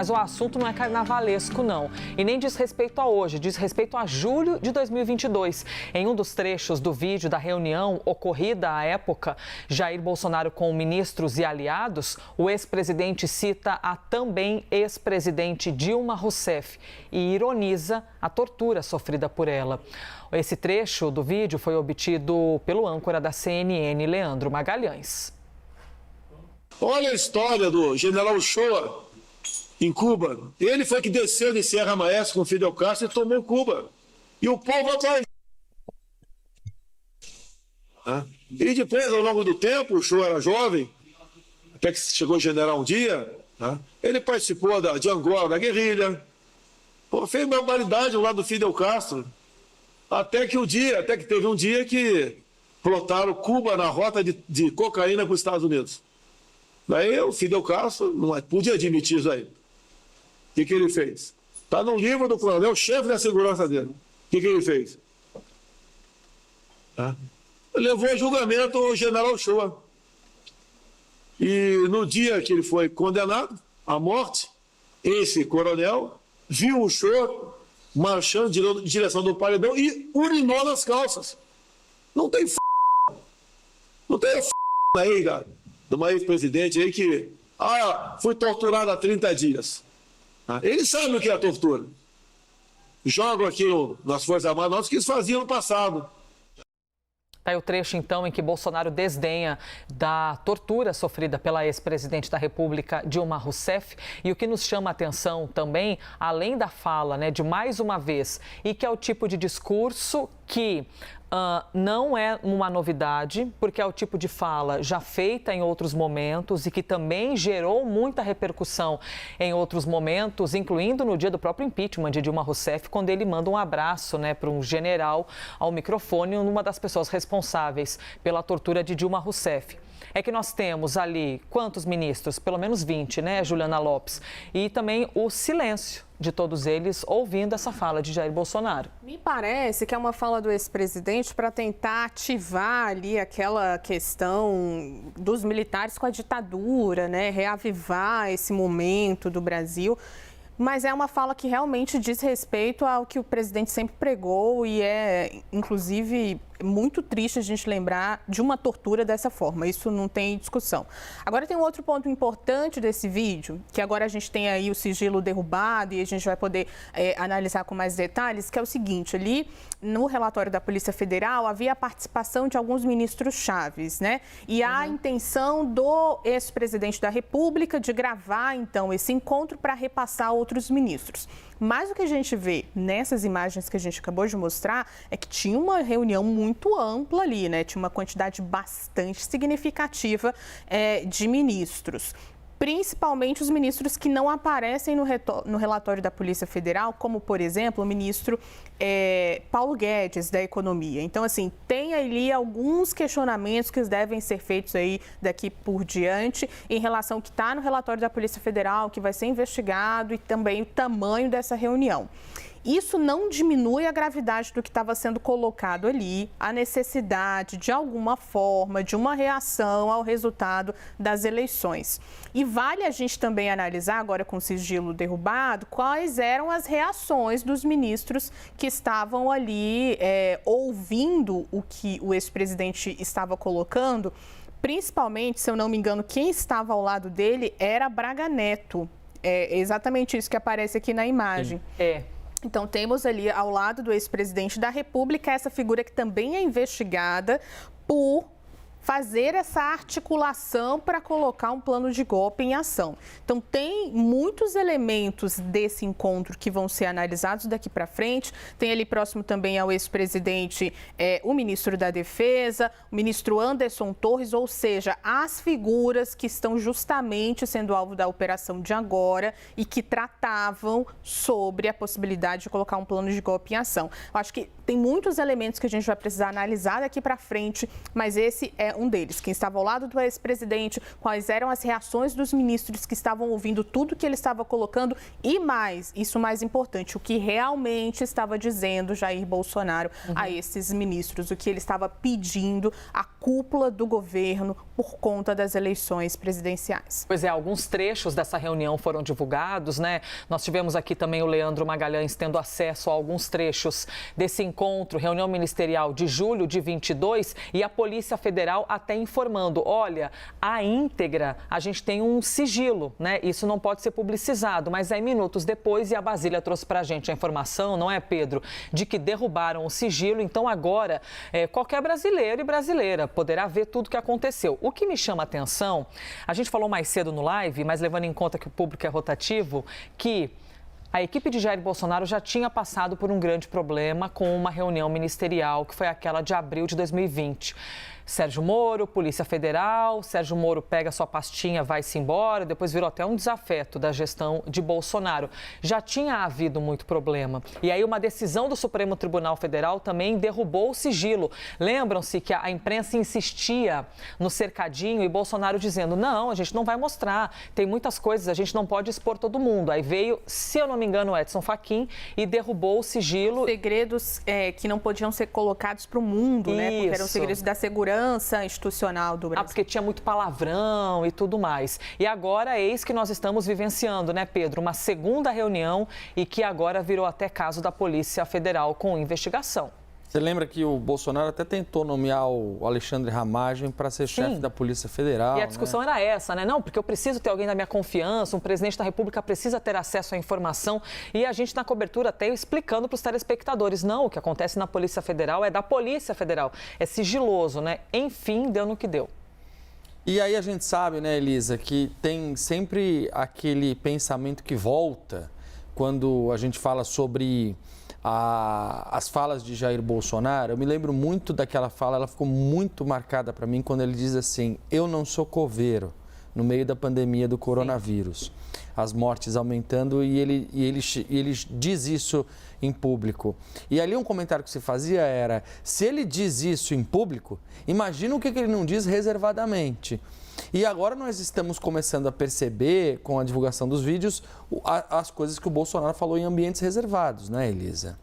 Mas o assunto não é carnavalesco, não. E nem diz respeito a hoje, diz respeito a julho de 2022. Em um dos trechos do vídeo da reunião ocorrida à época, Jair Bolsonaro com ministros e aliados, o ex-presidente cita a também ex-presidente Dilma Rousseff e ironiza a tortura sofrida por ela. Esse trecho do vídeo foi obtido pelo âncora da CNN, Leandro Magalhães. Olha a história do general Uchoa em Cuba. Ele foi que desceu de Serra Maestra com Fidel Castro e tomou Cuba. E o povo atrás. E depois, ao longo do tempo, o Uchoa era jovem, até que chegou general um dia, ele participou de Angola, da guerrilha, fez barbaridade ao lado do Fidel Castro. Até que teve um dia que plotaram Cuba na rota de cocaína para os Estados Unidos. Daí o Fidel Castro não podia admitir isso aí. O que ele fez? Está no livro do coronel, chefe da segurança dele. O que ele fez? Levou a julgamento o general Uchoa. E no dia que ele foi condenado à morte, esse coronel viu o Uchoa marchando em direção do paredão e urinou nas calças. Não tem aí, cara, de uma ex-presidente aí que foi torturado há 30 dias. Eles sabem o que é a tortura. Jogam aqui nas Forças Armadas que eles faziam no passado. Tá aí o trecho, então, em que Bolsonaro desdenha da tortura sofrida pela ex-presidente da República, Dilma Rousseff. E o que nos chama a atenção também, além da fala, de mais uma vez, e que é o tipo de discurso que não é uma novidade, porque é o tipo de fala já feita em outros momentos e que também gerou muita repercussão em outros momentos, incluindo no dia do próprio impeachment de Dilma Rousseff, quando ele manda um abraço para um general ao microfone, uma das pessoas responsáveis pela tortura de Dilma Rousseff. É que nós temos ali, quantos ministros? Pelo menos 20, Juliana Lopes? E também o silêncio de todos eles ouvindo essa fala de Jair Bolsonaro. Me parece que é uma fala do ex-presidente para tentar ativar ali aquela questão dos militares com a ditadura, reavivar esse momento do Brasil. Mas é uma fala que realmente diz respeito ao que o presidente sempre pregou e é, inclusive, muito triste a gente lembrar de uma tortura dessa forma. Isso não tem discussão. Agora tem um outro ponto importante desse vídeo, que agora a gente tem aí o sigilo derrubado e a gente vai poder analisar com mais detalhes, que é o seguinte, ali no relatório da Polícia Federal havia a participação de alguns ministros chaves, E a intenção do ex-presidente da República de gravar, então, esse encontro para repassar outros ministros. Mas o que a gente vê nessas imagens que a gente acabou de mostrar é que tinha uma reunião muito ampla ali, Tinha uma quantidade bastante significativa de ministros. Principalmente os ministros que não aparecem no relatório da Polícia Federal, como, por exemplo, o ministro Paulo Guedes, da Economia. Então, assim, tem ali alguns questionamentos que devem ser feitos aí daqui por diante em relação ao que está no relatório da Polícia Federal, que vai ser investigado, e também o tamanho dessa reunião. Isso não diminui a gravidade do que estava sendo colocado ali, a necessidade, de alguma forma, de uma reação ao resultado das eleições. E vale a gente também analisar, agora com o sigilo derrubado, quais eram as reações dos ministros que estavam ali ouvindo o que o ex-presidente estava colocando. Principalmente, se eu não me engano, quem estava ao lado dele era Braga Neto. É exatamente isso que aparece aqui na imagem. Então, temos ali ao lado do ex-presidente da República essa figura que também é investigada por fazer essa articulação para colocar um plano de golpe em ação. Então, tem muitos elementos desse encontro que vão ser analisados daqui para frente. Tem ali próximo também ao ex-presidente o ministro da Defesa, o ministro Anderson Torres, ou seja, as figuras que estão justamente sendo alvo da operação de agora e que tratavam sobre a possibilidade de colocar um plano de golpe em ação. Eu acho que Tem muitos elementos que a gente vai precisar analisar daqui para frente, mas esse é um deles. Quem estava ao lado do ex-presidente, quais eram as reações dos ministros que estavam ouvindo tudo que ele estava colocando e mais, isso mais importante, o que realmente estava dizendo Jair Bolsonaro a esses ministros, o que ele estava pedindo à cúpula do governo por conta das eleições presidenciais. Pois é, alguns trechos dessa reunião foram divulgados, né? Nós tivemos aqui também o Leandro Magalhães tendo acesso a alguns trechos desse encontro, reunião ministerial de julho de 22, e a Polícia Federal até informando, olha, a íntegra, a gente tem um sigilo, né? Isso não pode ser publicizado, mas aí minutos depois, e a Basília trouxe pra gente a informação, não é, Pedro, de que derrubaram o sigilo, então agora qualquer brasileiro e brasileira poderá ver tudo o que aconteceu. O que me chama a atenção, a gente falou mais cedo no live, mas levando em conta que o público é rotativo, que a equipe de Jair Bolsonaro já tinha passado por um grande problema com uma reunião ministerial, que foi aquela de abril de 2020. Sérgio Moro, Polícia Federal, Sérgio Moro pega sua pastinha, vai-se embora, depois virou até um desafeto da gestão de Bolsonaro. Já tinha havido muito problema. E aí uma decisão do Supremo Tribunal Federal também derrubou o sigilo. Lembram-se que a imprensa insistia no cercadinho e Bolsonaro dizendo, não, a gente não vai mostrar, tem muitas coisas, a gente não pode expor todo mundo. Aí veio, se eu não me engano, o Edson Fachin e derrubou o sigilo. Segredos que não podiam ser colocados para o mundo, né? Porque eram segredos da segurança institucional do Brasil. Porque tinha muito palavrão e tudo mais. E agora, eis que nós estamos vivenciando, né, Pedro? Uma segunda reunião e que agora virou até caso da Polícia Federal com investigação. Você lembra que o Bolsonaro até tentou nomear o Alexandre Ramagem para ser chefe da Polícia Federal, e a discussão era essa, né? Não, porque eu preciso ter alguém da minha confiança, um presidente da República precisa ter acesso à informação. E a gente na cobertura até explicando para os telespectadores, não, o que acontece na Polícia Federal é da Polícia Federal, é sigiloso, né? Enfim, deu no que deu. E aí a gente sabe, né, Elisa, que tem sempre aquele pensamento que volta quando a gente fala sobre as falas de Jair Bolsonaro. Eu me lembro muito daquela fala, ela ficou muito marcada para mim quando ele diz assim, eu não sou coveiro, no meio da pandemia do coronavírus. As mortes aumentando e ele diz isso em público. E ali um comentário que se fazia era, se ele diz isso em público, imagina o que ele não diz reservadamente. E agora nós estamos começando a perceber, com a divulgação dos vídeos, as coisas que o Bolsonaro falou em ambientes reservados, né, Elisa?